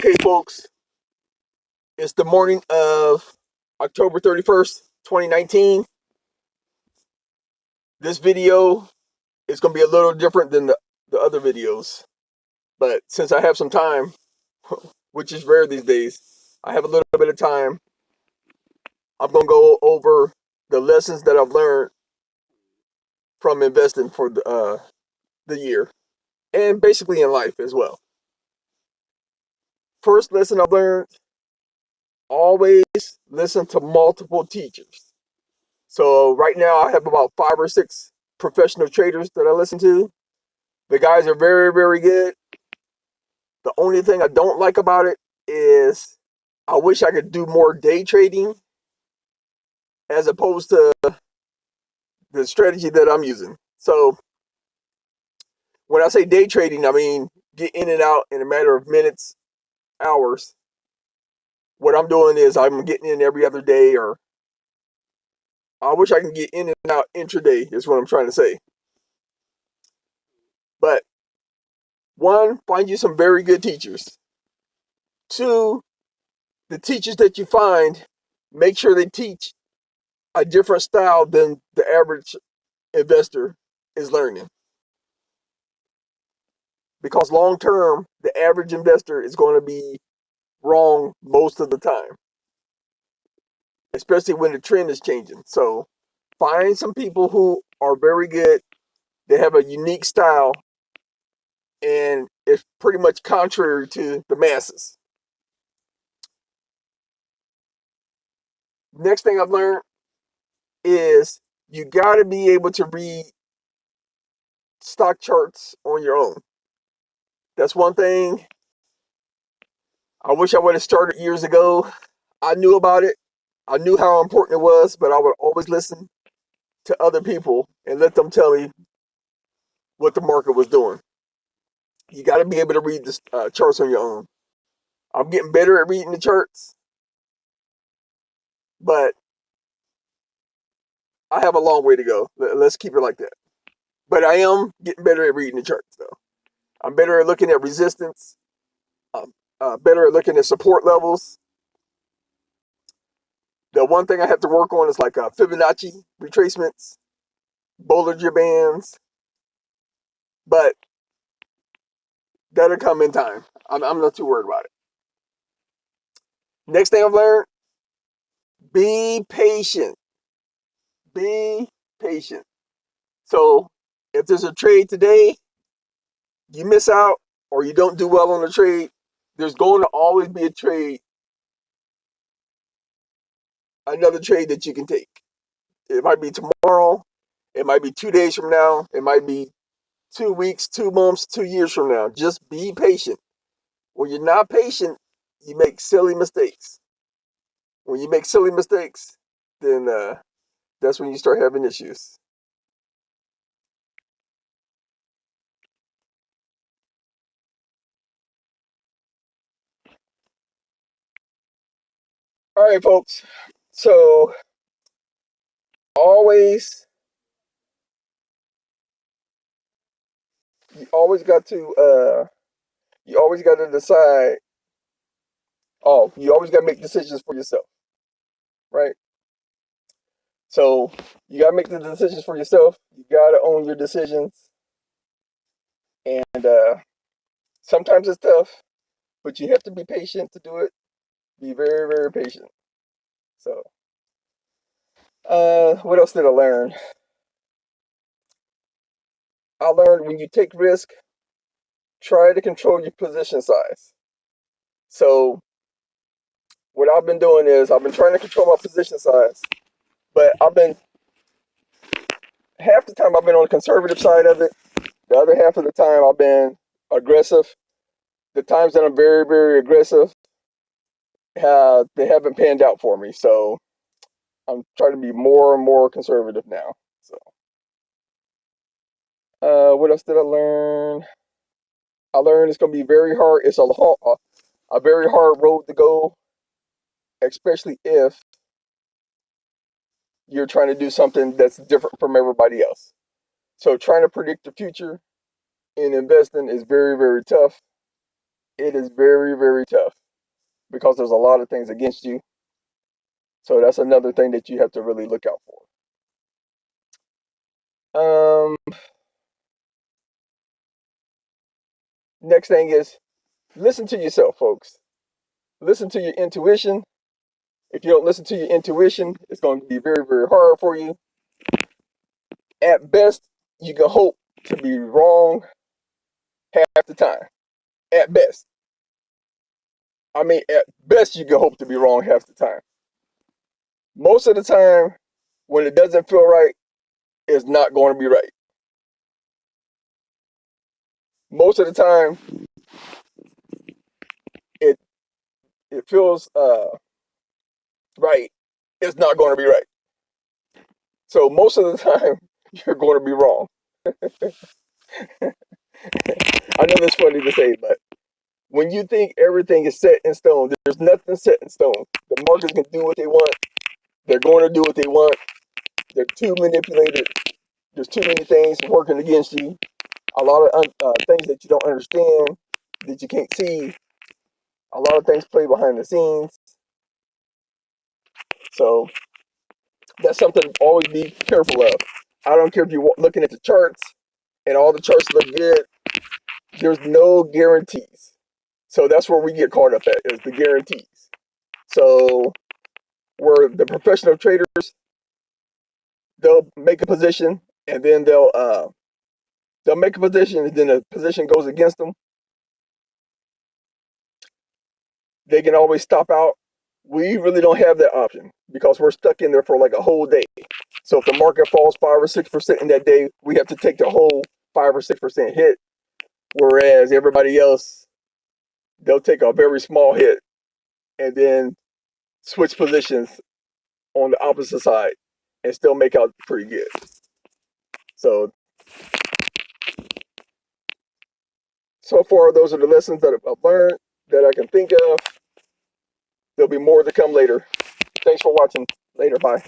Okay, folks, it's the morning of October 31st, 2019. This video is going to be a little different than the other videos, but since I have some time, which is rare these days, I have a little bit of time. I'm going to go over the lessons that I've learned from investing for the year and basically in life as well. First lesson I've learned: always listen to multiple teachers. So right now I have about 5 or 6 professional traders that I listen to. The guys are very, very good. The only thing I don't like about it is I wish I could do more day trading as opposed to the strategy that I'm using. So when I say day trading, I mean get in and out in a matter of minutes, hours. What I'm doing is I'm getting in every other day, or I wish I can get in and out intraday is what I'm trying to say. But one, find you some very good teachers. Two, the teachers that you find, make sure they teach a different style than the average investor is learning. Because long term, the average investor is going to be wrong most of the time, especially when the trend is changing. So find some people who are very good, they have a unique style, and it's pretty much contrary to the masses. Next thing I've learned is you got to be able to read stock charts on your own. That's one thing I wish I would have started years ago. I knew about it. I knew how important it was, but I would always listen to other people and let them tell me what the market was doing. You got to be able to read the charts on your own. I'm getting better at reading the charts, but I have a long way to go. Let's keep it like that. But I am getting better at reading the charts, though. I'm better at looking at resistance. I'm better at looking at support levels. The one thing I have to work on is like Fibonacci retracements, Bollinger Bands, but that'll come in time. I'm not too worried about it. Next thing I've learned: be patient. Be patient. So if there's a trade today, you miss out or you don't do well on the trade, there's going to always be another trade that you can take. It might be tomorrow. It might be 2 days from now. It might be 2 weeks, 2 months, 2 years from now. Just be patient. When you're not patient, you make silly mistakes. When you make silly mistakes, then that's when you start having issues. All right, folks. So always, you always got to, you always got to decide. Oh, you always got to make decisions for yourself, right? So you got to make the decisions for yourself. You got to own your decisions, and sometimes it's tough, but you have to be patient to do it. Be very, very patient. So, what else did I learn? I learned when you take risk, try to control your position size. So, what I've been doing is I've been trying to control my position size, but I've been half the time I've been on the conservative side of it. The other half of the time I've been aggressive. The times that I'm very, very aggressive, they haven't panned out for me. So I'm trying to be more and more conservative now. So, what else did I learn? I learned it's going to be very hard. It's a very hard road to go, especially if you're trying to do something that's different from everybody else. So trying to predict the future in investing is very, very tough. it is very, very tough because there's a lot of things against you. So that's another thing that you have to really look out for. Next thing is listen to yourself, folks. Listen to your intuition. If you don't listen to your intuition, it's going to be very, very hard for you. At best, you can hope to be wrong half the time. At best. I mean, at best, you can hope to be wrong half the time. Most of the time, when it doesn't feel right, it's not going to be right. Most of the time, it it feels right. It's not going to be right. So most of the time, you're going to be wrong. I know that's funny to say, but when you think everything is set in stone, there's nothing set in stone. The markets can do what they want. They're going to do what they want. They're too manipulated. There's too many things working against you. A lot of things that you don't understand, that you can't see. A lot of things play behind the scenes. So that's something to always be careful of. I don't care if you're looking at the charts and all the charts look good. There's no guarantees. So that's where we get caught up at, is the guarantees. So where the professional traders, they'll make a position and then they'll make a position and then the position goes against them. They can always stop out. We really don't have that option because we're stuck in there for like a whole day. So if the market falls 5 or 6% in that day, we have to take the whole 5 or 6% hit. Whereas everybody else, they'll take a very small hit and then switch positions on the opposite side and still make out pretty good. So far, those are the lessons that I've learned that I can think of. There'll be more to come later. Thanks for watching. Later. Bye.